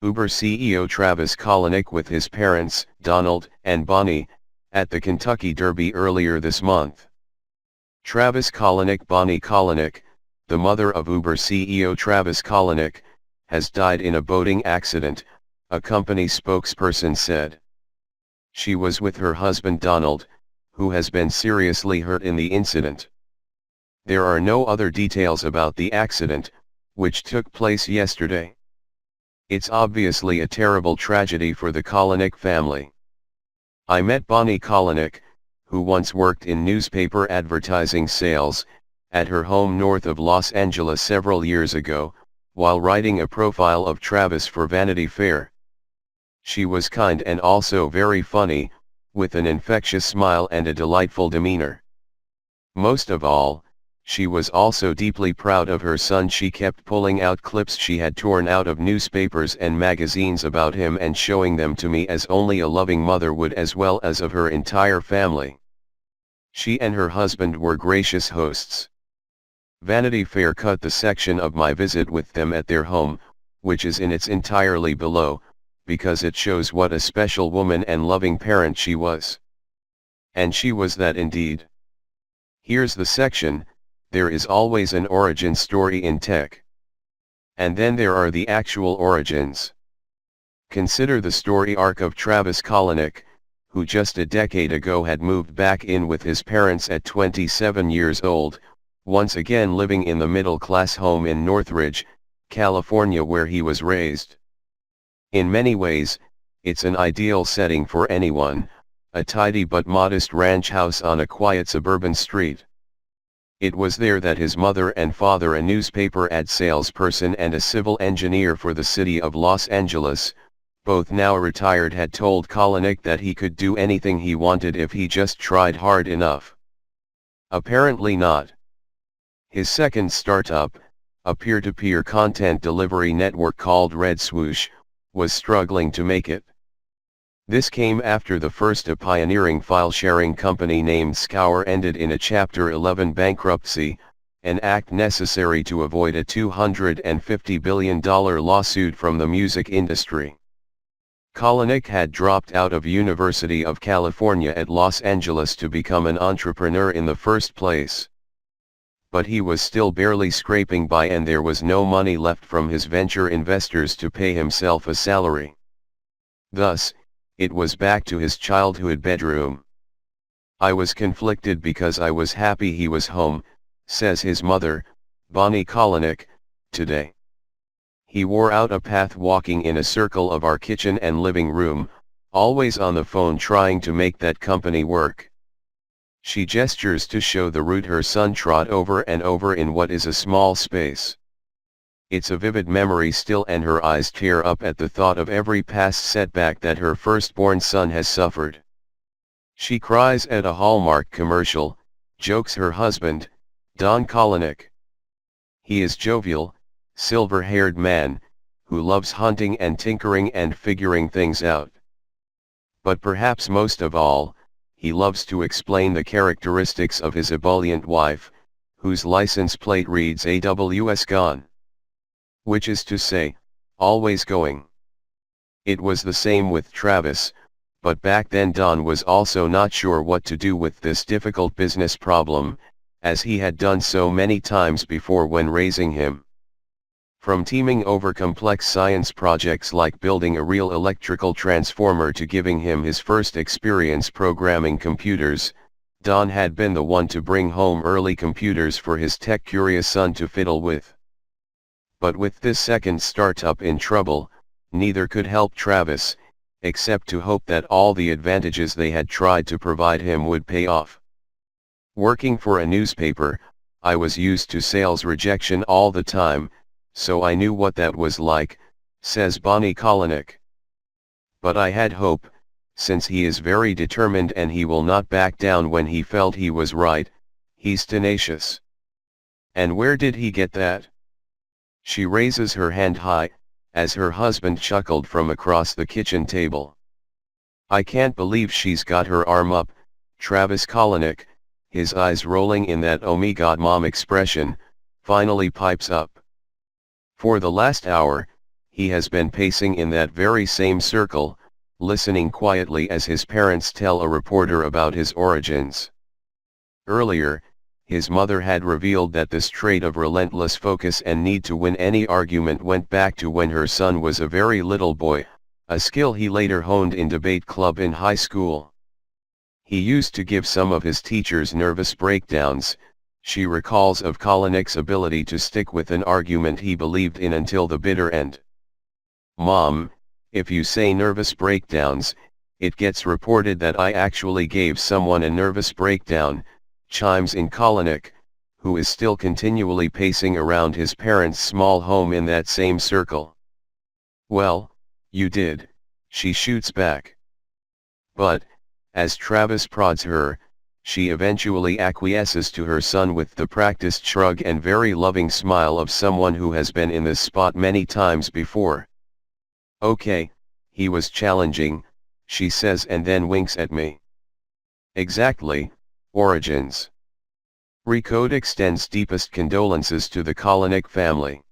Uber CEO Travis Kalanick with his parents, Donald and Bonnie, at the Kentucky Derby earlier this month. Travis Kalanick Bonnie Kalanick, the mother of Uber CEO Travis Kalanick, has died in a boating accident, a company spokesperson said. She was with her husband Donald, who has been seriously hurt in the incident. There are no other details about the accident, which took place yesterday. It's obviously a terrible tragedy for the Kalanick family. I met Bonnie Kalanick, who once worked in newspaper advertising sales, at her home north of Los Angeles several years ago, while writing a profile of Travis for Vanity Fair. She was kind and also very funny, with an infectious smile and a delightful demeanor. Most of all, she was also deeply proud of her son. She kept pulling out clips she had torn out of newspapers and magazines about him and showing them to me as only a loving mother would, as well as of her entire family. She and her husband were gracious hosts. Vanity Fair cut the section of my visit with them at their home, which is in its entirely below, because it shows what a special woman and loving parent she was. And she was that indeed. Here's the section. There is always an origin story in tech. And then there are the actual origins. Consider the story arc of Travis Kalanick, who just a decade ago had moved back in with his parents at 27 years old, once again living in the middle-class home in Northridge, California, where he was raised. In many ways, it's an ideal setting for anyone, a tidy but modest ranch house on a quiet suburban street. It was there that his mother and father, a newspaper ad salesperson and a civil engineer for the city of Los Angeles, both now retired, had told Kalanick that he could do anything he wanted if he just tried hard enough. Apparently not. His second startup, a peer-to-peer content delivery network called Red Swoosh, was struggling to make it. This came after the first, a pioneering file-sharing company named Scour, ended in a Chapter 11 bankruptcy, an act necessary to avoid a $250 billion lawsuit from the music industry. Kalanick had dropped out of University of California at Los Angeles to become an entrepreneur in the first place. But he was still barely scraping by, and there was no money left from his venture investors to pay himself a salary. Thus, it was back to his childhood bedroom. I was conflicted because I was happy he was home, says his mother, Bonnie Kalanick, today. He wore out a path walking in a circle of our kitchen and living room, always on the phone trying to make that company work. She gestures to show the route her son trod over and over in what is a small space. It's a vivid memory still, and her eyes tear up at the thought of every past setback that her firstborn son has suffered. She cries at a Hallmark commercial, jokes her husband, Don Kalanick. He is jovial, silver-haired man, who loves hunting and tinkering and figuring things out. But perhaps most of all, he loves to explain the characteristics of his ebullient wife, whose license plate reads AWS Gone. Which is to say, always going. It was the same with Travis, but back then Don was also not sure what to do with this difficult business problem, as he had done so many times before when raising him. From teaming over complex science projects like building a real electrical transformer to giving him his first experience programming computers, Don had been the one to bring home early computers for his tech-curious son to fiddle with. But with this second startup in trouble, neither could help Travis, except to hope that all the advantages they had tried to provide him would pay off. Working for a newspaper, I was used to sales rejection all the time, so I knew what that was like, says Bonnie Kalanick. But I had hope, since he is very determined and he will not back down when he felt he was right. He's tenacious. And where did he get that? She raises her hand high, as her husband chuckled from across the kitchen table. I can't believe she's got her arm up, Travis Kalanick, his eyes rolling in that "oh me god mom" expression, finally pipes up. For the last hour, he has been pacing in that very same circle, listening quietly as his parents tell a reporter about his origins. Earlier, his mother had revealed that this trait of relentless focus and need to win any argument went back to when her son was a very little boy, a skill he later honed in debate club in high school. He used to give some of his teachers nervous breakdowns, she recalls, of Kalanick's ability to stick with an argument he believed in until the bitter end. "Mom, if you say nervous breakdowns, it gets reported that I actually gave someone a nervous breakdown," chimes in Kalanick, who is still continually pacing around his parents' small home in that same circle. "Well, you did," she shoots back. But, as Travis prods her, she eventually acquiesces to her son with the practiced shrug and very loving smile of someone who has been in this spot many times before. "Okay, he was challenging," she says, and then winks at me. Exactly. Origins. Recode extends deepest condolences to the Kalanick family.